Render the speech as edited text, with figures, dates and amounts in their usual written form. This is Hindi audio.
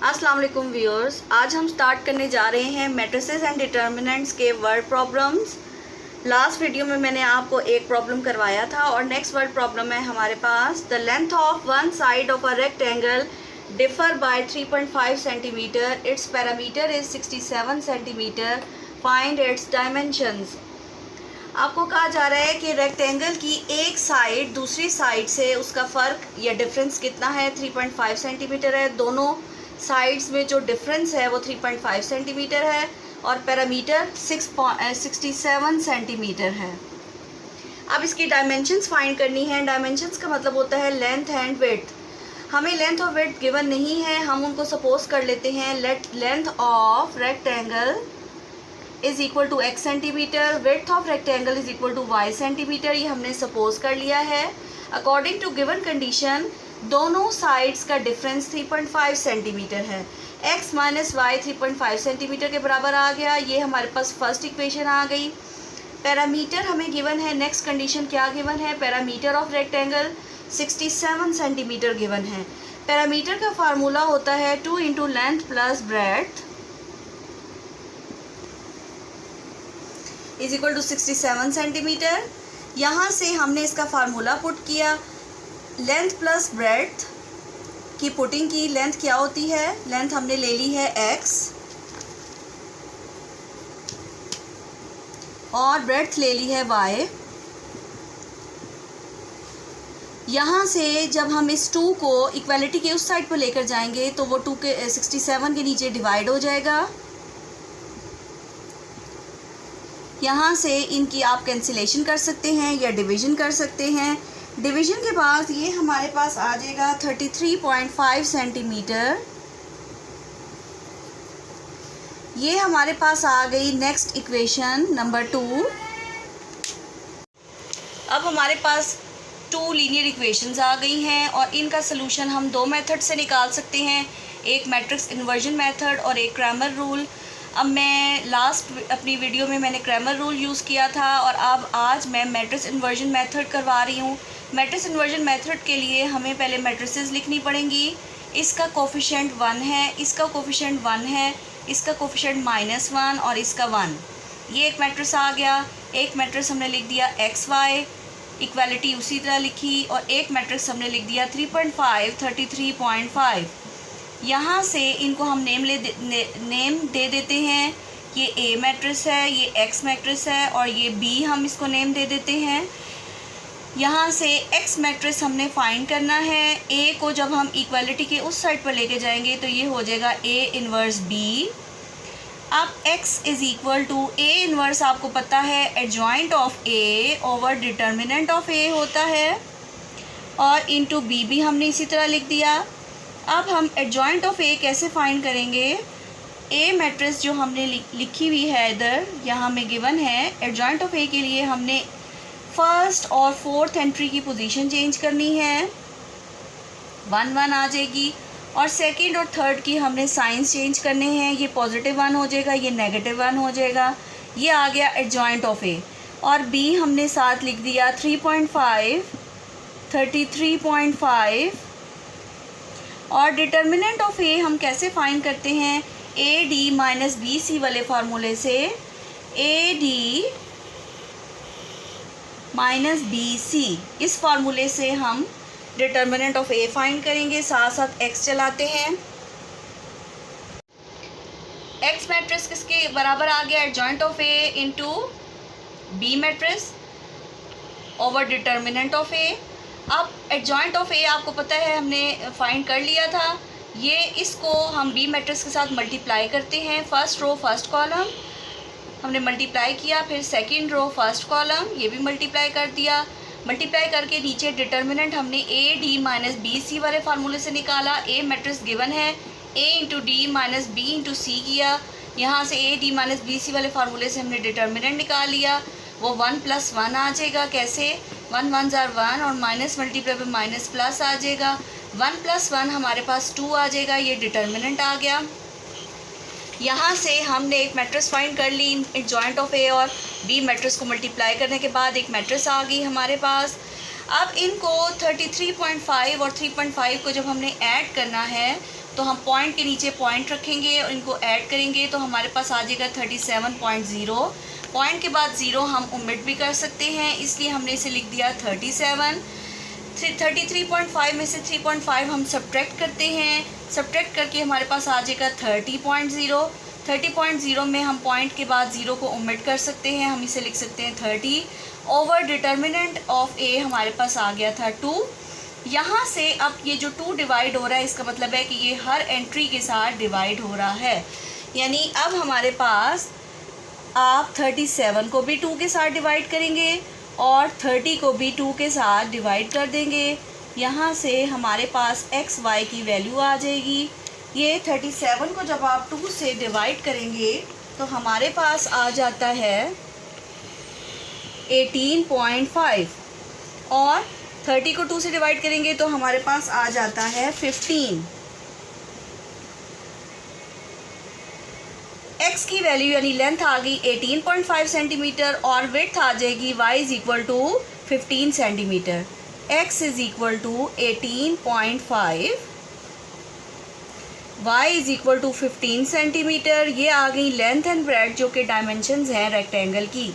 अस्सलाम वालेकुम व्यूअर्स, आज हम स्टार्ट करने जा रहे हैं मैट्रिसेस एंड डिटर्मिनेंट्स के वर्ड प्रॉब्लम्स। लास्ट वीडियो में मैंने आपको एक प्रॉब्लम करवाया था और नेक्स्ट वर्ड प्रॉब्लम है हमारे पास। The length of one side of a rectangle differ by 3.5 centimetre, its parameter is 67 centimetre, find its dimensions. आपको कहा जा रहा है कि रेक्टेंगल की एक साइड दूसरी साइड से उसका फ़र्क या डिफरेंस कितना है, 3.5 सेंटीमीटर है। दोनों साइड्स में जो डिफरेंस है वो 3.5 सेंटीमीटर है और पैरामीटर 67 सेंटीमीटर है। अब इसकी डायमेंशंस फाइंड करनी है। डायमेंशंस का मतलब होता है लेंथ एंड विड्थ। हमें लेंथ और विड्थ गिवन नहीं है, हम उनको सपोज कर लेते हैं। Length of rectangle is equal to x centimetre, width of rectangle is equal to y centimetre, ये हमने सपोज कर लिया है। अकॉर्डिंग टू गिवन कंडीशन दोनों साइड्स का डिफरेंस 3.5 सेंटीमीटर है। x माइनस वाई 3.5 सेंटीमीटर के बराबर आ गया। ये हमारे पास फर्स्ट इक्वेशन आ गई। पैरामीटर हमें गिवन है। नेक्स्ट कंडीशन क्या गिवन है? Parameter of rectangle 67 centimetre given है। पैरामीटर का फार्मूला होता है 2 into length plus breadth is equal to 67 centimetre. यहाँ से हमने इसका फार्मूला पुट किया। लेंथ प्लस ब्रेड्थ की पुटिंग की। लेंथ क्या होती है? लेंथ हमने ले ली है x और ब्रेड्थ ले ली है y। यहाँ से जब हम इस 2 को इक्वालिटी के उस साइड पर लेकर जाएंगे तो वो 2 के 67 के नीचे डिवाइड हो जाएगा। यहाँ से इनकी आप कैंसिलेशन कर सकते हैं या डिवीज़न कर सकते हैं। डिवीज़न के बाद ये हमारे पास आ जाएगा 33.5 सेंटीमीटर। ये हमारे पास आ गई नेक्स्ट इक्वेशन नंबर 2। अब हमारे पास 2 लीनियर इक्वेशंस आ गई हैं और इनका सलूशन हम 2 मेथड से निकाल सकते हैं, एक मैट्रिक्स इन्वर्जन मेथड और एक क्रैमर रूल। अब मैं लास्ट अपनी वीडियो में मैंने क्रैमर रूल यूज़ किया था और अब आज मैं मैट्रिक्स इन्वर्जन मेथड करवा रही हूँ। मैट्रिक्स इन्वर्जन मेथड के लिए हमें पहले मैट्रिसेस लिखनी पड़ेंगी। इसका कोफिशिएंट 1 है, इसका कोफिशिएंट 1 है, इसका कोफिशिएंट -1 और इसका 1। ये एक मैट्रिक्स आ गया। एक मैट्रिक्स हमने लिख दिया XY, इक्वालिटी उसी तरह लिखी, और एक मैट्रिक्स हमने लिख दिया 3.5 33.5। यहाँ से इनको हम नेम दे देते हैं। ये A मैट्रिक्स है, ये X मैट्रिक्स है और ये B हम इसको नेम दे देते हैं। यहाँ से X मैट्रिक्स हमने फाइंड करना है। A को जब हम इक्वालिटी के उस साइड पर लेके जाएंगे तो ये हो जाएगा A इन्वर्स B। अब X is equal to A inverse, आपको पता है adjoint of A over determinant of A होता है, और इनटू B भी हमने इसी तरह लिख दिया। अब हम एडजॉइंट ऑफ A कैसे फाइंड करेंगे? A मैट्रिक्स जो हमने लिखी हुई है इधर, यहाँ में गिवन है। एडजॉइंट ऑफ A के लिए हमने फर्स्ट और फोर्थ एंट्री की पोजीशन चेंज करनी है, 1 1 आ जाएगी, और सेकंड और थर्ड की हमने साइंस चेंज करने हैं। ये +1 हो जाएगा, ये -1 हो जाएगा। ये आ गया एडजॉइंट ऑफ A। और B हमने साथ लिख दिया 3.5 33.5। और डिटर्मिनेंट ऑफ A हम कैसे फाइंड करते हैं? AD माइनस BC वाले फार्मूले से AD माइनस BC, इस फार्मूले से हम डिटर्मिनेंट ऑफ A फाइंड करेंगे। साथ साथ X चलाते हैं। X मैट्रिक्स किसके बराबर आ गया? Adjoint of A into B matrix over determinant of A। अब एडजॉइंट ऑफ A आपको पता है हमने फाइंड कर लिया था। ये इसको हम B मैट्रिक्स के साथ मल्टीप्लाई करते हैं। फर्स्ट रो फर्स्ट कॉलम हमने मल्टीप्लाई किया, फिर सेकंड रो फर्स्ट कॉलम ये भी मल्टीप्लाई कर दिया। मल्टीप्लाई करके नीचे डिटर्मिनेंट हमने AD माइनस BC वाले फार्मूले से निकाला। A मैट्रिक्स गिवन है, A into D minus B into C किया। यहाँ से AD माइनस BC वाले फार्मूले से हमने डिटर्मिनेंट निकाल लिया। वो 1 + 1 आ जाएगा। कैसे? 1 1 * 1 और माइनस मल्टीप्लाई पे माइनस प्लस आ जाएगा। 1 + 1 हमारे पास 2 आ जाएगा। ये डिटर्मिनेंट आ गया। यहाँ से हमने एक मैट्रिक्स फाइंड कर ली एडजॉइंट ऑफ A और B मैट्रिक्स को मल्टीप्लाई करने के बाद एक मैट्रिक्स आ गई हमारे पास। अब इनको 33.5 और 3.5 को जब हमने ऐड करना है तो हम पॉइंट के नीचे पॉइंट रखेंगे और इनको ऐड करेंगे तो हमारे पास आ जाएगा 37.0। पॉइंट के बाद 0 हम ओमिट भी कर सकते हैं, इसलिए हमने इसे लिख दिया 37। 33.5 में से 3.5 हम सब्ट्रैक्ट करते हैं, सब्ट्रैक्ट करके हमारे पास आ जाएगा 30.0। 30.0 में हम पॉइंट के बाद 0 को ओमिट कर सकते हैं, हम इसे लिख सकते हैं 30 ओवर डिटर्मिनेंट ऑफ ए हमारे पास आ गया था 2। यहाँ से अब ये जो 2 डिवाइड हो रहा है इसका मतलब है कि ये हर एंट्री के साथ डिवाइड हो रहा है, यानी अब हमारे पास आप 37 को भी 2 के साथ डिवाइड करेंगे और 30 को भी 2 के साथ डिवाइड कर देंगे। यहाँ से हमारे पास एक्स वाई की वैल्यू आ जाएगी। ये 37 को जब आप 2 से डिवाइड करेंगे तो हमारे पास आ जाता है 18.5 और 30 को 2 से डिवाइड करेंगे तो हमारे पास आ जाता है 15। एक्स की वैल्यू यानी लेंथ आ गई 18.5 सेंटीमीटर और विड्थ आ जाएगी y is equal to 15 centimetre. x is equal to 18.5, y is equal to 15 centimetre. ये आ गई लेंथ एंड ब्रेड्थ जो कि डायमेंशंस हैं रेक्टेंगल की।